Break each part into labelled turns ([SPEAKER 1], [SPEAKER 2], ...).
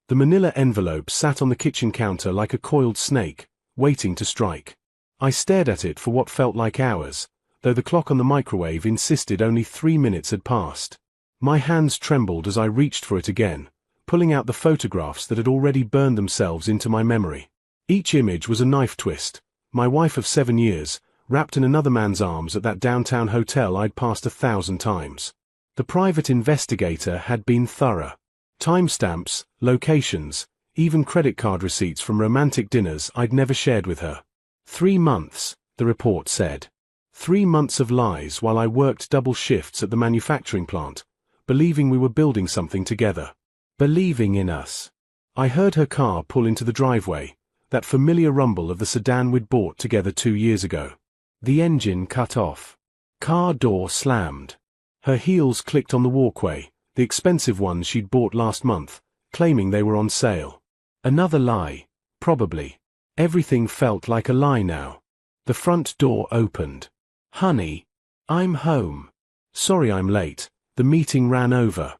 [SPEAKER 1] The manila envelope sat on the kitchen counter like a coiled snake, waiting to strike. I stared at it for what felt like hours, though the clock on the microwave insisted only 3 minutes had passed. My hands trembled as I reached for it again, pulling out the photographs that had already burned themselves into my memory. Each image was a knife twist, my wife of 7 years, wrapped in another man's arms at that downtown hotel I'd passed 1,000 times. The private investigator had been thorough. Timestamps, locations, even credit card receipts from romantic dinners I'd never shared with her. 3 months, the report said. 3 months of lies while I worked double shifts at the manufacturing plant, believing we were building something together. Believing in us. I heard her car pull into the driveway, that familiar rumble of the sedan we'd bought together 2 years ago. The engine cut off. Car door slammed. Her heels clicked on the walkway, the expensive ones she'd bought last month, claiming they were on sale. Another lie, probably. Everything felt like a lie now. The front door opened. "Honey, I'm home. Sorry I'm late, the meeting ran over."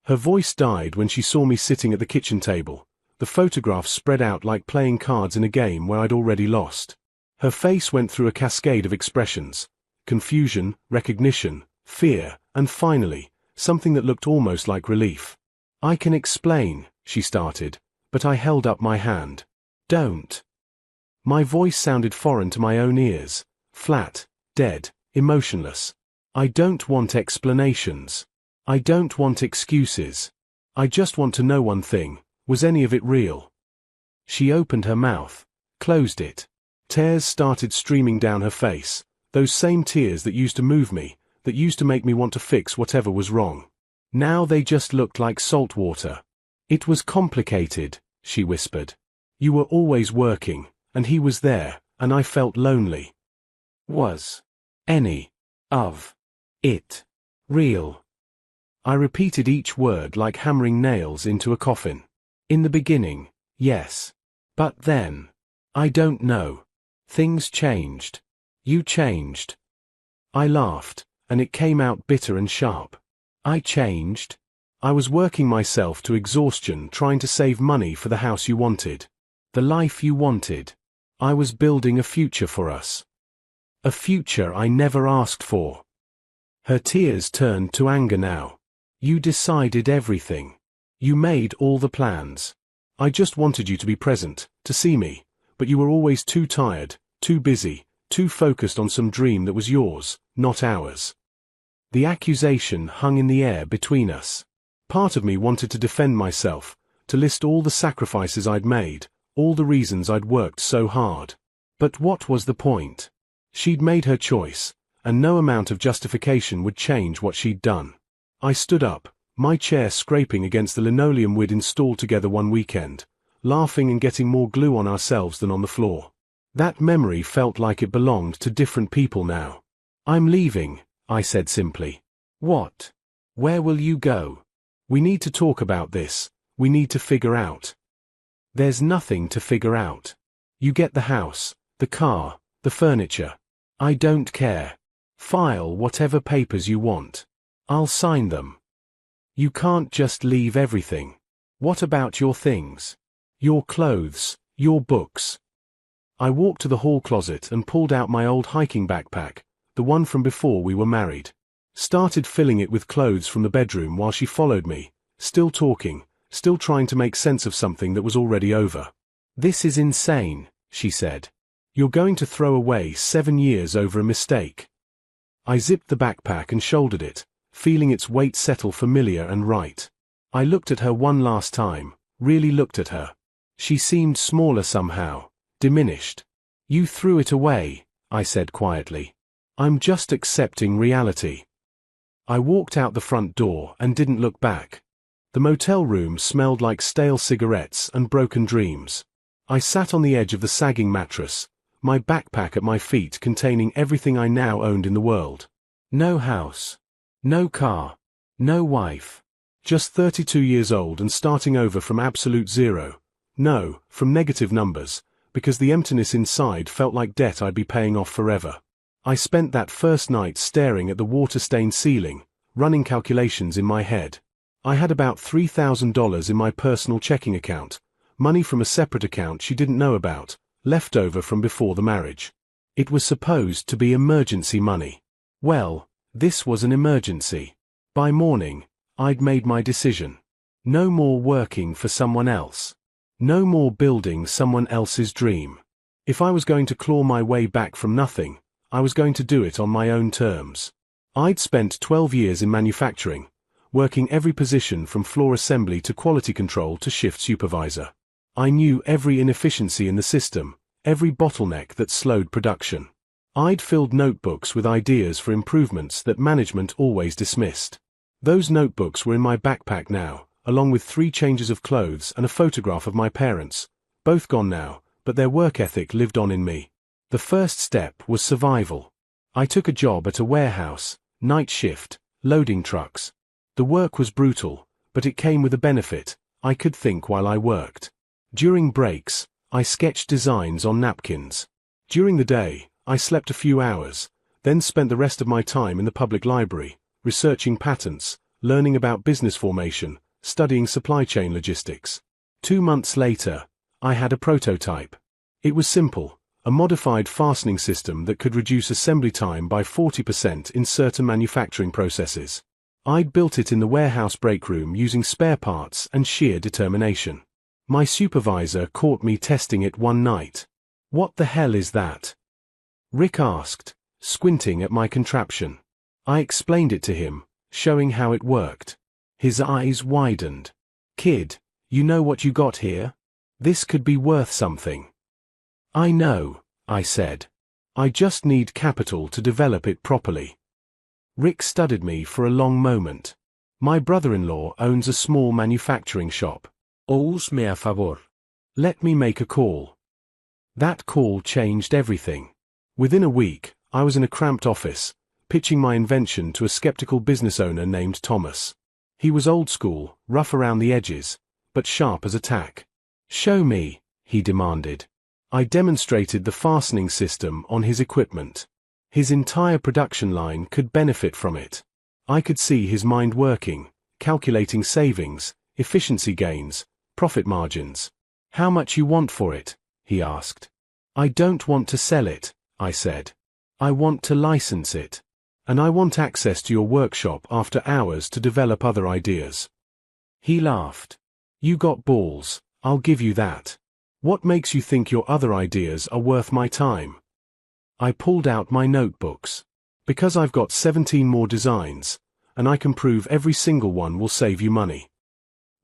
[SPEAKER 1] Her voice died when she saw me sitting at the kitchen table, the photographs spread out like playing cards in a game where I'd already lost. Her face went through a cascade of expressions: confusion, recognition, fear, and finally, something that looked almost like relief. "I can explain," she started, but I held up my hand. "Don't." My voice sounded foreign to my own ears, flat, dead, emotionless. "I don't want explanations. I don't want excuses. I just want to know one thing, was any of it real?" She opened her mouth, closed it. Tears started streaming down her face, those same tears that used to move me, that used to make me want to fix whatever was wrong. Now they just looked like salt water. "It was complicated," she whispered. "You were always working, and he was there, and I felt lonely." Was any of it real? I repeated each word like hammering nails into a coffin. "In the beginning, yes. But then, I don't know. Things changed. You changed." I laughed, and it came out bitter and sharp. "I changed? I was working myself to exhaustion trying to save money for the house you wanted. The life you wanted. I was building a future for us. A future I never asked for." Her tears turned to anger now. "You decided everything. You made all the plans. I just wanted you to be present, to see me, but you were always too tired, too busy, too focused on some dream that was yours, not ours." The accusation hung in the air between us. Part of me wanted to defend myself, to list all the sacrifices I'd made, all the reasons I'd worked so hard. But what was the point? She'd made her choice, and no amount of justification would change what she'd done. I stood up, my chair scraping against the linoleum we'd installed together one weekend, laughing and getting more glue on ourselves than on the floor. That memory felt like it belonged to different people now. "I'm leaving," I said simply. "What? Where will you go? We need to talk about this, we need to figure out." "There's nothing to figure out. You get the house, the car, the furniture. I don't care. File whatever papers you want. I'll sign them. You can't just leave everything. What about your things? Your clothes, your books?" I walked to the hall closet and pulled out my old hiking backpack, the one from before we were married. Started filling it with clothes from the bedroom while she followed me, still talking, still trying to make sense of something that was already over. "This is insane," she said. "You're going to throw away 7 years over a mistake." I zipped the backpack and shouldered it, feeling its weight settle familiar and right. I looked at her one last time, really looked at her. She seemed smaller somehow, diminished. "You threw it away," I said quietly. "I'm just accepting reality." I walked out the front door and didn't look back. The motel room smelled like stale cigarettes and broken dreams. I sat on the edge of the sagging mattress, my backpack at my feet containing everything I now owned in the world. No house. No car. No wife. Just 32 years old and starting over from absolute zero. No, from negative numbers, because the emptiness inside felt like debt I'd be paying off forever. I spent that first night staring at the water-stained ceiling, running calculations in my head. I had about $3,000 in my personal checking account, money from a separate account she didn't know about, left over from before the marriage. It was supposed to be emergency money. Well, this was an emergency. By morning, I'd made my decision. No more working for someone else. No more building someone else's dream. If I was going to claw my way back from nothing, I was going to do it on my own terms. I'd spent 12 years in manufacturing, working every position from floor assembly to quality control to shift supervisor. I knew every inefficiency in the system, every bottleneck that slowed production. I'd filled notebooks with ideas for improvements that management always dismissed. Those notebooks were in my backpack now, along with 3 changes of clothes and a photograph of my parents, both gone now, but their work ethic lived on in me. The first step was survival. I took a job at a warehouse, night shift, loading trucks. The work was brutal, but it came with a benefit: I could think while I worked. During breaks, I sketched designs on napkins. During the day, I slept a few hours, then spent the rest of my time in the public library, researching patents, learning about business formation, studying supply chain logistics. 2 months later, I had a prototype. It was simple, a modified fastening system that could reduce assembly time by 40% in certain manufacturing processes. I'd built it in the warehouse break room using spare parts and sheer determination. My supervisor caught me testing it one night. "What the hell is that?" Rick asked, squinting at my contraption. I explained it to him, showing how it worked. His eyes widened. "Kid, you know what you got here? This could be worth something." "I know," I said. "I just need capital to develop it properly." Rick studied me for a long moment. "My brother-in-law owns a small manufacturing shop. Ousme a favor. Let me make a call." That call changed everything. Within a week, I was in a cramped office, pitching my invention to a skeptical business owner named Thomas. He was old school, rough around the edges, but sharp as a tack. "Show me," he demanded. I demonstrated the fastening system on his equipment. His entire production line could benefit from it. I could see his mind working, calculating savings, efficiency gains, profit margins. "How much you want for it?" he asked. "I don't want to sell it," I said. "I want to license it. And I want access to your workshop after hours to develop other ideas." He laughed. "You got balls, I'll give you that. What makes you think your other ideas are worth my time?" I pulled out my notebooks. "Because I've got 17 more designs, and I can prove every single one will save you money."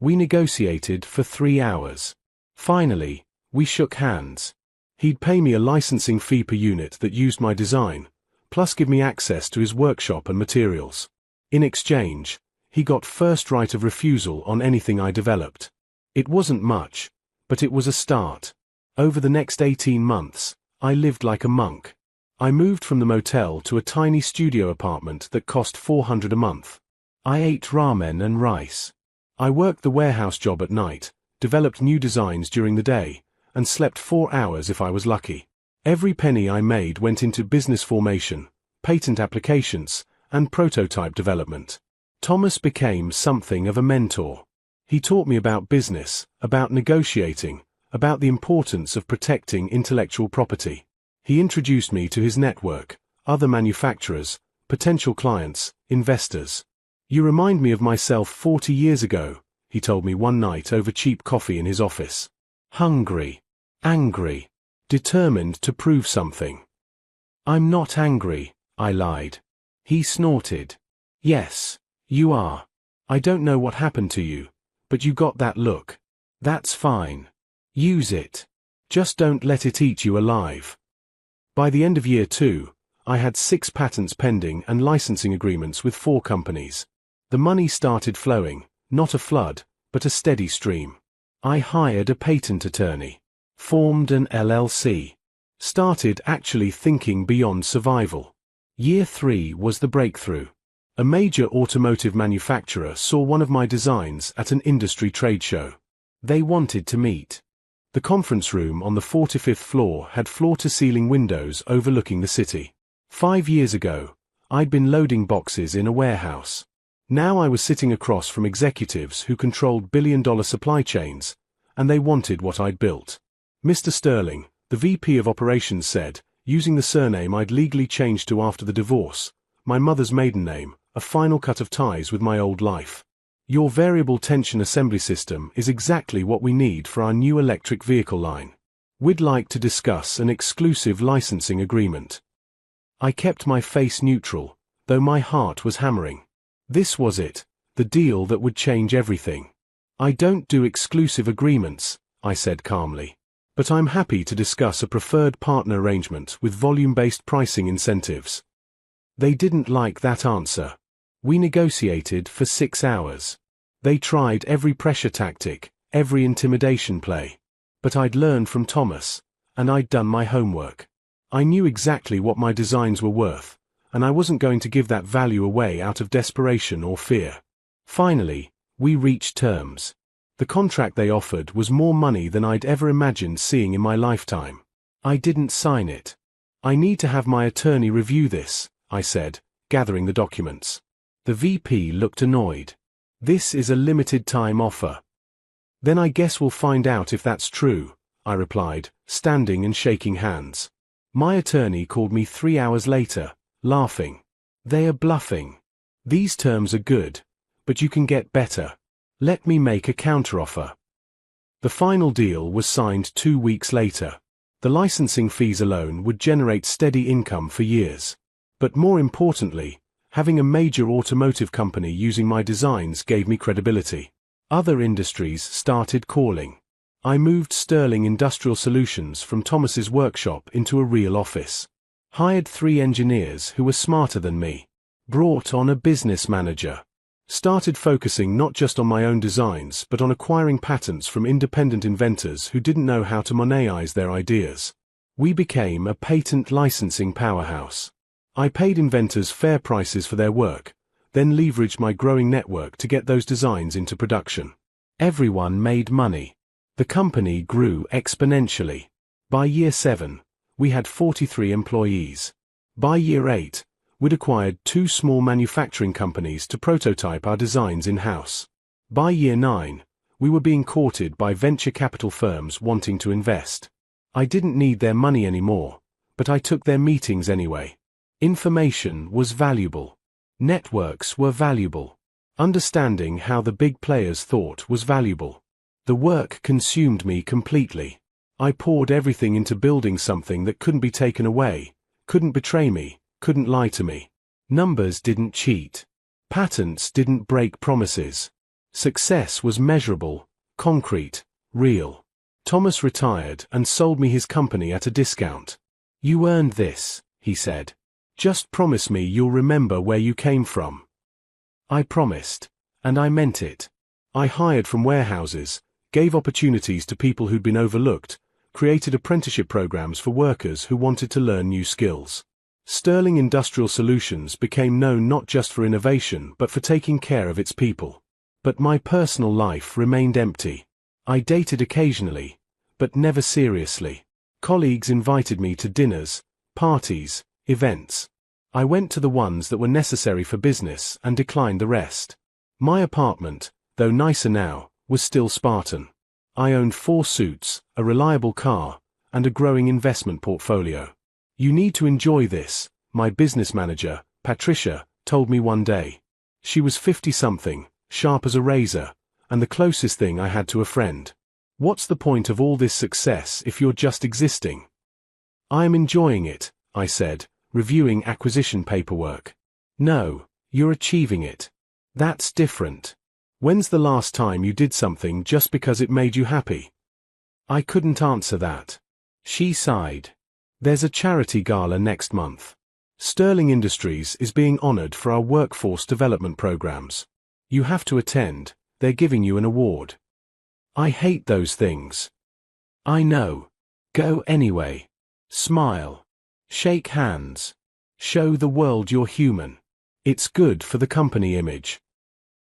[SPEAKER 1] We negotiated for 3 hours. Finally, we shook hands. He'd pay me a licensing fee per unit that used my design, plus give me access to his workshop and materials. In exchange, he got first right of refusal on anything I developed. It wasn't much, but it was a start. Over the next 18 months, I lived like a monk. I moved from the motel to a tiny studio apartment that cost $400 a month. I ate ramen and rice. I worked the warehouse job at night, developed new designs during the day, and slept 4 hours if I was lucky. Every penny I made went into business formation, patent applications, and prototype development. Thomas became something of a mentor. He taught me about business, about negotiating, about the importance of protecting intellectual property. He introduced me to his network, other manufacturers, potential clients, investors. "You remind me of myself 40 years ago," he told me one night over cheap coffee in his office. "Hungry, angry, determined to prove something." "I'm not angry," I lied. He snorted. "Yes, you are. I don't know what happened to you, but you got that look. That's fine. Use it. Just don't let it eat you alive." By the end of year 2, I had 6 patents pending and licensing agreements with 4 companies. The money started flowing, not a flood, but a steady stream. I hired a patent attorney, formed an LLC, started actually thinking beyond survival. Year 3 was the breakthrough. A major automotive manufacturer saw one of my designs at an industry trade show. They wanted to meet. The conference room on the 45th floor had floor-to-ceiling windows overlooking the city. 5 years ago, I'd been loading boxes in a warehouse. Now I was sitting across from executives who controlled billion-dollar supply chains, and they wanted what I'd built. Mr. Sterling, the VP of Operations, said, using the surname I'd legally changed to after the divorce, my mother's maiden name, a final cut of ties with my old life. Your variable tension assembly system is exactly what we need for our new electric vehicle line. We'd like to discuss an exclusive licensing agreement. I kept my face neutral, though my heart was hammering. This was it, the deal that would change everything. I don't do exclusive agreements, I said calmly. But I'm happy to discuss a preferred partner arrangement with volume-based pricing incentives. They didn't like that answer. We negotiated for 6 hours. They tried every pressure tactic, every intimidation play. But I'd learned from Thomas, and I'd done my homework. I knew exactly what my designs were worth, and I wasn't going to give that value away out of desperation or fear. Finally, we reached terms. The contract they offered was more money than I'd ever imagined seeing in my lifetime. I didn't sign it. I need to have my attorney review this, I said, gathering the documents. The VP looked annoyed. This is a limited-time offer. Then I guess we'll find out if that's true, I replied, standing and shaking hands. My attorney called me 3 hours later, laughing. They are bluffing. These terms are good, but you can get better. Let me make a counteroffer. The final deal was signed 2 weeks later. The licensing fees alone would generate steady income for years. But more importantly, having a major automotive company using my designs gave me credibility. Other industries started calling. I moved Sterling Industrial Solutions from Thomas's workshop into a real office. Hired 3 engineers who were smarter than me. Brought on a business manager. Started focusing not just on my own designs but on acquiring patents from independent inventors who didn't know how to monetize their ideas. We became a patent licensing powerhouse. I paid inventors fair prices for their work, then leveraged my growing network to get those designs into production. Everyone made money. The company grew exponentially. By year 7, we had 43 employees. By year 8, we'd acquired 2 small manufacturing companies to prototype our designs in-house. By year 9, we were being courted by venture capital firms wanting to invest. I didn't need their money anymore, but I took their meetings anyway. Information was valuable. Networks were valuable. Understanding how the big players thought was valuable. The work consumed me completely. I poured everything into building something that couldn't be taken away, couldn't betray me, couldn't lie to me. Numbers didn't cheat. Patents didn't break promises. Success was measurable, concrete, real. Thomas retired and sold me his company at a discount. You earned this, he said. Just promise me you'll remember where you came from. I promised, and I meant it. I hired from warehouses, gave opportunities to people who'd been overlooked, created apprenticeship programs for workers who wanted to learn new skills. Sterling Industrial Solutions became known not just for innovation but for taking care of its people. But my personal life remained empty. I dated occasionally, but never seriously. Colleagues invited me to dinners, parties, events. I went to the ones that were necessary for business and declined the rest. My apartment, though nicer now, was still Spartan. I owned 4 suits, a reliable car, and a growing investment portfolio. You need to enjoy this, my business manager, Patricia, told me one day. She was 50-something, sharp as a razor, and the closest thing I had to a friend. What's the point of all this success if you're just existing? I am enjoying it, I said, reviewing acquisition paperwork. No, you're achieving it. That's different. When's the last time you did something just because it made you happy? I couldn't answer that. She sighed. There's a charity gala next month. Sterling Industries is being honored for our workforce development programs. You have to attend, they're giving you an award. I hate those things. I know. Go anyway. Smile. Shake hands. Show the world you're human. It's good for the company image.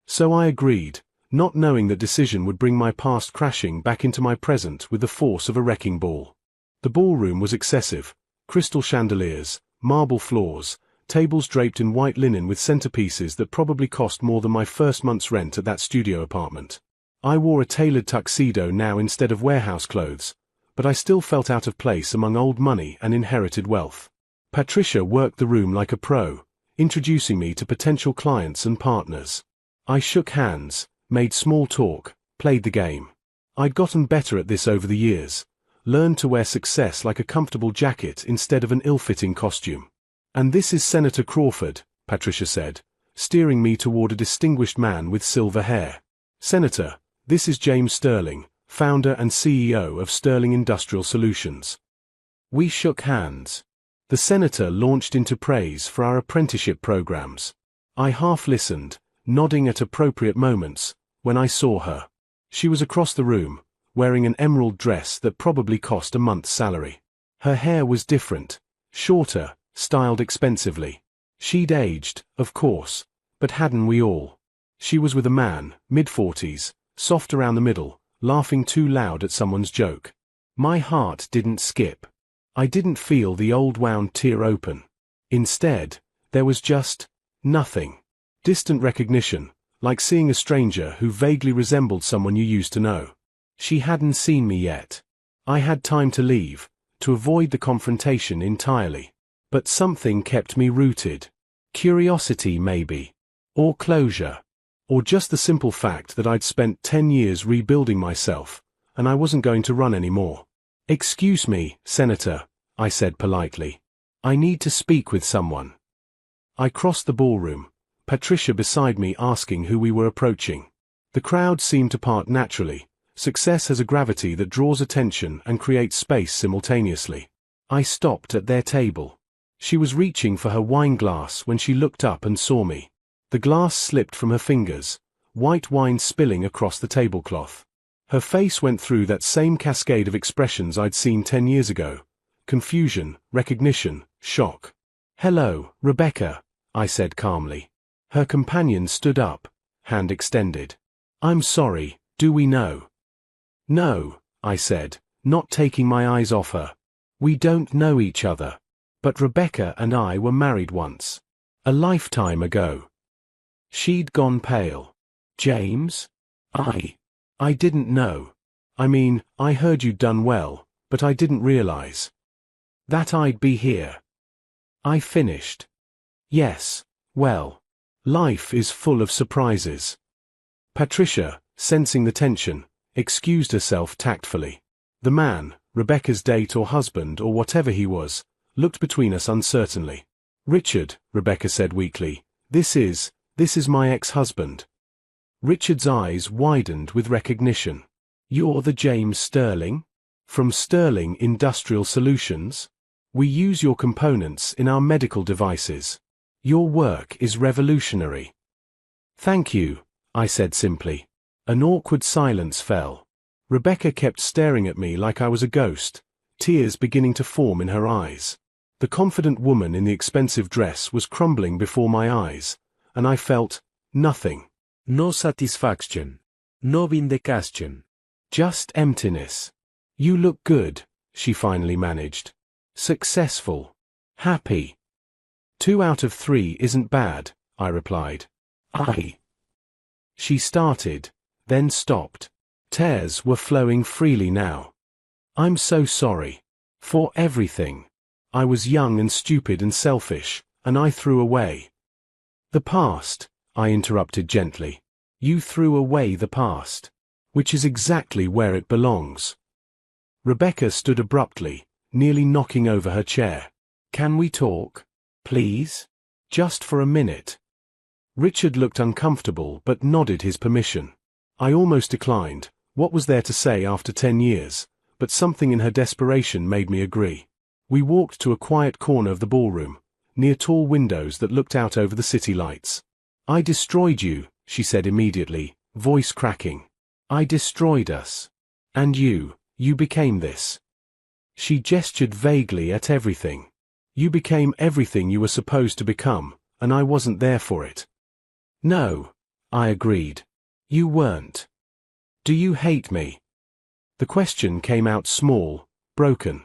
[SPEAKER 1] So I agreed, not knowing that decision would bring my past crashing back into my present with the force of a wrecking ball. The ballroom was excessive. Crystal chandeliers, marble floors, tables draped in white linen with centerpieces that probably cost more than my first month's rent at that studio apartment. I wore a tailored tuxedo now instead of warehouse clothes, but I still felt out of place among old money and inherited wealth. Patricia worked the room like a pro, introducing me to potential clients and partners. I shook hands, made small talk, played the game. I'd gotten better at this over the years, learned to wear success like a comfortable jacket instead of an ill-fitting costume. "And this is Senator Crawford," Patricia said, steering me toward a distinguished man with silver hair. "Senator, this is James Sterling, founder and CEO of Sterling Industrial Solutions." We shook hands. The senator launched into praise for our apprenticeship programs. I half listened, nodding at appropriate moments, when I saw her. She was across the room, wearing an emerald dress that probably cost a month's salary. Her hair was different, shorter, styled expensively. She'd aged, of course, but hadn't we all? She was with a man, mid-40s, soft around the middle, laughing too loud at someone's joke. My heart didn't skip. I didn't feel the old wound tear open. Instead, there was just nothing. Distant recognition, like seeing a stranger who vaguely resembled someone you used to know. She hadn't seen me yet. I had time to leave, to avoid the confrontation entirely. But something kept me rooted. Curiosity maybe. Or closure. Or just the simple fact that I'd spent 10 years rebuilding myself, and I wasn't going to run anymore. "Excuse me, Senator," I said politely. "I need to speak with someone." I crossed the ballroom, Patricia beside me asking who we were approaching. The crowd seemed to part naturally. Success has a gravity that draws attention and creates space simultaneously. I stopped at their table. She was reaching for her wine glass when she looked up and saw me. The glass slipped from her fingers, white wine spilling across the tablecloth. Her face went through that same cascade of expressions I'd seen 10 years ago. Confusion, recognition, shock. "Hello, Rebecca," I said calmly. Her companion stood up, hand extended. "I'm sorry, do we know?" "No," I said, not taking my eyes off her. "We don't know each other. But Rebecca and I were married once. A lifetime ago." She'd gone pale. "James? I didn't know. I mean, I heard you'd done well, but I didn't realize that I'd be here." I finished. "Yes, well, life is full of surprises." Patricia, sensing the tension, excused herself tactfully. The man, Rebecca's date or husband or whatever he was, looked between us uncertainly. "Richard," Rebecca said weakly, This is my ex-husband." Richard's eyes widened with recognition. "You're the James Sterling? From Sterling Industrial Solutions? We use your components in our medical devices. Your work is revolutionary." "Thank you," I said simply. An awkward silence fell. Rebecca kept staring at me like I was a ghost, tears beginning to form in her eyes. The confident woman in the expensive dress was crumbling before my eyes, and I felt nothing.
[SPEAKER 2] No satisfaction. No vindication.
[SPEAKER 1] Just emptiness. "You look good," she finally managed. "Successful. Happy." 2 out of 3 isn't bad, I replied. She started, then stopped. Tears were flowing freely now. "I'm so sorry. For everything. I was young and stupid and selfish, and I threw away." "The past," I interrupted gently. "You threw away the past. Which is exactly where it belongs." Rebecca stood abruptly, nearly knocking over her chair. "Can we talk? Please? Just for a minute." Richard looked uncomfortable but nodded his permission. I almost declined. What was there to say after 10 years? But something in her desperation made me agree. We walked to a quiet corner of the ballroom, near tall windows that looked out over the city lights. "I destroyed you," she said immediately, voice cracking. "I destroyed us. And you became this." She gestured vaguely at everything. "You became everything you were supposed to become, and I wasn't there for it." "No," I agreed. "You weren't. Do you hate me?" The question came out small, broken.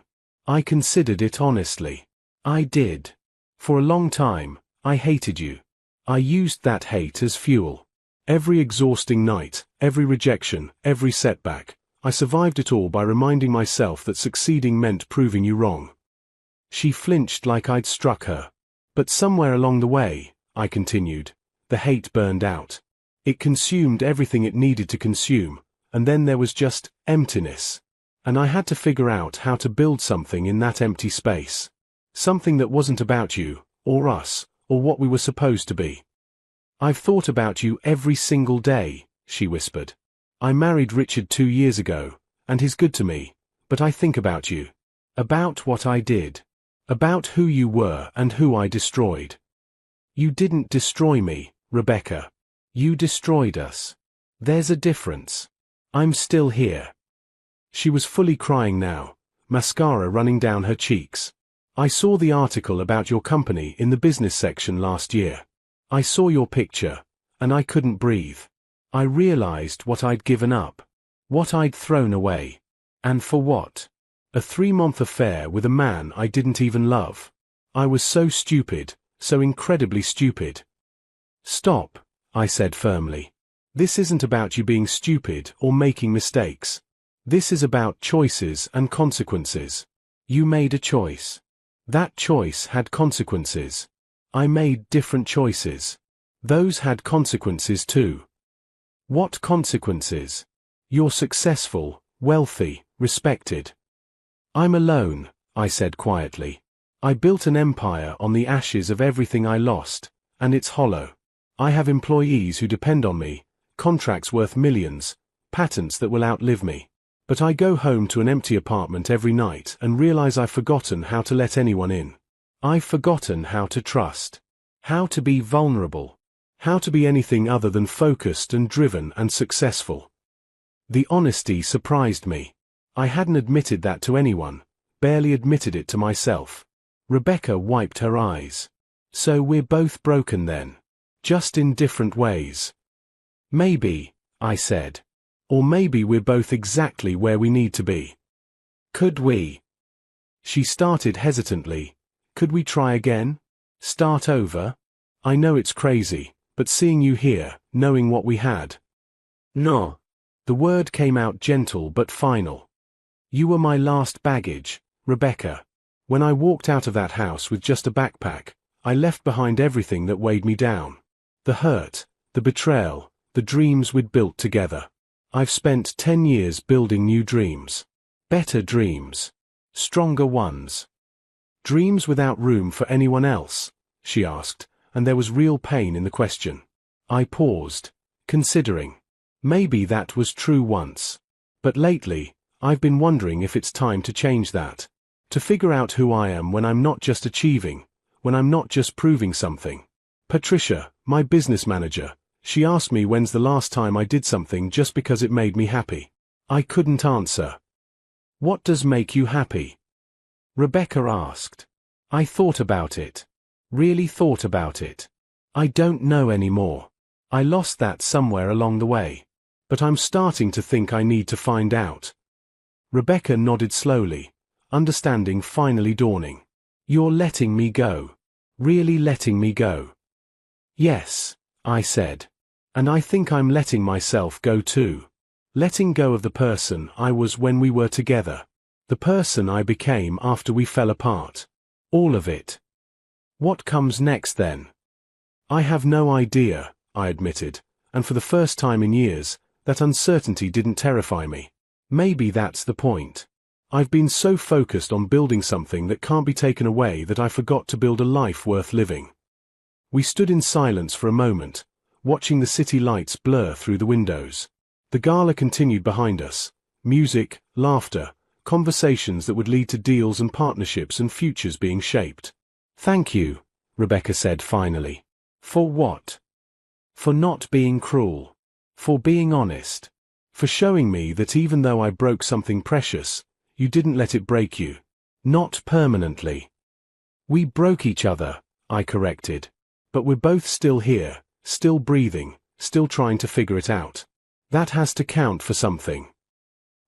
[SPEAKER 1] I considered it honestly. I did. For a long time, I hated you. I used that hate as fuel. Every exhausting night, every rejection, every setback, I survived it all by reminding myself that succeeding meant proving you wrong. She flinched like I'd struck her. But somewhere along the way, I continued, the hate burned out. It consumed everything it needed to consume, and then there was just emptiness. And I had to figure out how to build something in that empty space. Something that wasn't about you, or us, or what we were supposed to be. I've thought about you every single day, she whispered. I married Richard 2 years ago, and he's good to me, but I think about you. About what I did. About who you were and who I destroyed. You didn't destroy me, Rebecca. You destroyed us. There's a difference. I'm still here. She was fully crying now, mascara running down her cheeks. I saw the article about your company in the business section last year. I saw your picture, and I couldn't breathe. I realized what I'd given up. What I'd thrown away. And for what? A 3-month affair with a man I didn't even love. I was so stupid, so incredibly stupid. Stop, I said firmly. This isn't about you being stupid or making mistakes. This is about choices and consequences. You made a choice. That choice had consequences. I made different choices. Those had consequences too. What consequences? You're successful, wealthy, respected. I'm alone, I said quietly. I built an empire on the ashes of everything I lost, and it's hollow. I have employees who depend on me, contracts worth millions, patents that will outlive me. But I go home to an empty apartment every night and realize I've forgotten how to let anyone in. I've forgotten how to trust. How to be vulnerable. How to be anything other than focused and driven and successful. The honesty surprised me. I hadn't admitted that to anyone, barely admitted it to myself. Rebecca wiped her eyes. So we're both broken then. Just in different ways. Maybe, I said. Or maybe we're both exactly where we need to be. Could we? She started hesitantly. Could we try again? Start over? I know it's crazy, but seeing you here, knowing what we had. No. The word came out gentle but final. You were my last baggage, Rebecca. When I walked out of that house with just a backpack, I left behind everything that weighed me down. The hurt, the betrayal, the dreams we'd built together. I've spent 10 years building new dreams. Better dreams. Stronger ones. Dreams without room for anyone else, she asked, and there was real pain in the question. I paused, considering. Maybe that was true once. But lately, I've been wondering if it's time to change that. To figure out who I am when I'm not just achieving, when I'm not just proving something. Patricia, my business manager, she asked me when's the last time I did something just because it made me happy. I couldn't answer. What does make you happy? Rebecca asked. I thought about it. Really thought about it. I don't know anymore. I lost that somewhere along the way. But I'm starting to think I need to find out. Rebecca nodded slowly, understanding finally dawning. You're letting me go. Really letting me go. Yes, I said. And I think I'm letting myself go too. Letting go of the person I was when we were together. The person I became after we fell apart. All of it. What comes next then? I have no idea, I admitted, and for the first time in years, that uncertainty didn't terrify me. Maybe that's the point. I've been so focused on building something that can't be taken away that I forgot to build a life worth living. We stood in silence for a moment, watching the city lights blur through the windows. The gala continued behind us. Music, laughter, conversations that would lead to deals and partnerships and futures being shaped. Thank you, Rebecca said finally. For what? For not being cruel. For being honest. For showing me that even though I broke something precious, you didn't let it break you. Not permanently. We broke each other, I corrected. But we're both still here, still breathing, still trying to figure it out. That has to count for something.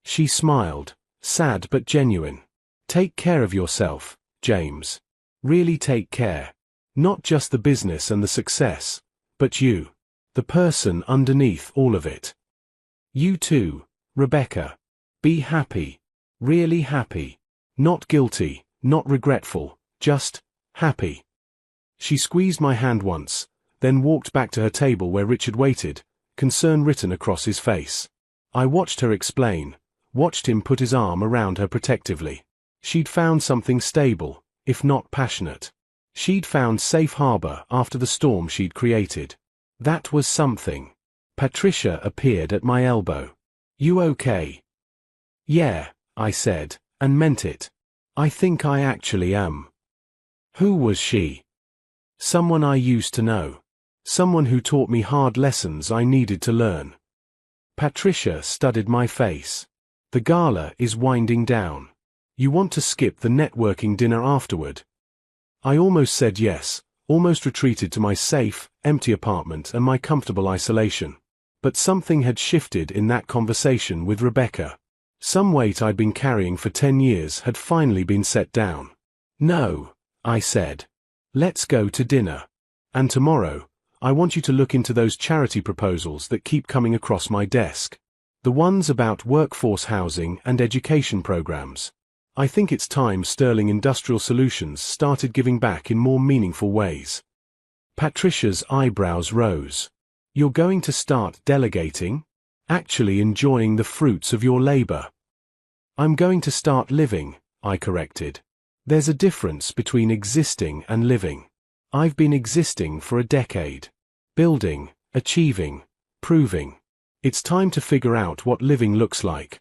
[SPEAKER 1] She smiled, sad but genuine. Take care of yourself, James. Really take care. Not just the business and the success, but you. The person underneath all of it. You too, Rebecca. Be happy. Really happy. Not guilty, not regretful, just happy. She squeezed my hand once, then walked back to her table where Richard waited, concern written across his face. I watched her explain, watched him put his arm around her protectively. She'd found something stable, if not passionate. She'd found safe harbor after the storm she'd created. That was something. Patricia appeared at my elbow. You okay? Yeah, I said, and meant it. I think I actually am. Who was she? Someone I used to know. Someone who taught me hard lessons I needed to learn. Patricia studied my face. The gala is winding down. You want to skip the networking dinner afterward? I almost said yes, almost retreated to my safe, empty apartment and my comfortable isolation. But something had shifted in that conversation with Rebecca. Some weight I'd been carrying for 10 years had finally been set down. No, I said. Let's go to dinner. And tomorrow, I want you to look into those charity proposals that keep coming across my desk. The ones about workforce housing and education programs. I think it's time Sterling Industrial Solutions started giving back in more meaningful ways. Patricia's eyebrows rose. You're going to start delegating? Actually enjoying the fruits of your labor. I'm going to start living, I corrected. There's a difference between existing and living. I've been existing for a decade. Building, achieving, proving. It's time to figure out what living looks like.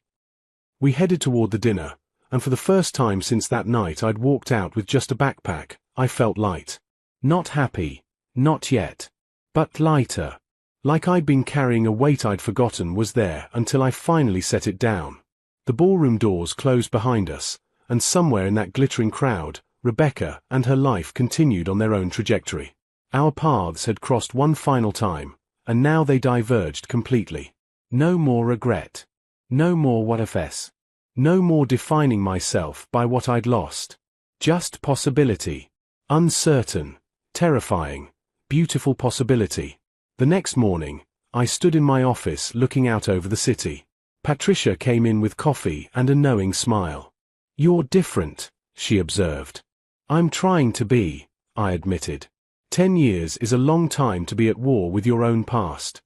[SPEAKER 1] We headed toward the dinner, and for the first time since that night I'd walked out with just a backpack. I felt light. Not happy, not yet. But lighter. Like I'd been carrying a weight I'd forgotten was there until I finally set it down. The ballroom doors closed behind us, and somewhere in that glittering crowd, Rebecca and her life continued on their own trajectory. Our paths had crossed one final time, and now they diverged completely. No more regret. No more what ifs. No more defining myself by what I'd lost. Just possibility. Uncertain, terrifying, beautiful possibility. The next morning, I stood in my office looking out over the city. Patricia came in with coffee and a knowing smile. You're different, she observed. I'm trying to be, I admitted. 10 years is a long time to be at war with your own past.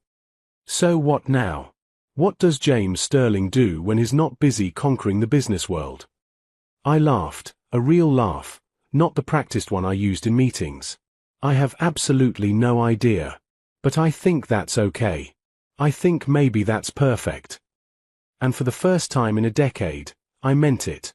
[SPEAKER 1] So what now? What does James Sterling do when he's not busy conquering the business world? I laughed, a real laugh, not the practiced one I used in meetings. I have absolutely no idea. But I think that's okay. I think maybe that's perfect. And for the first time in a decade, I meant it.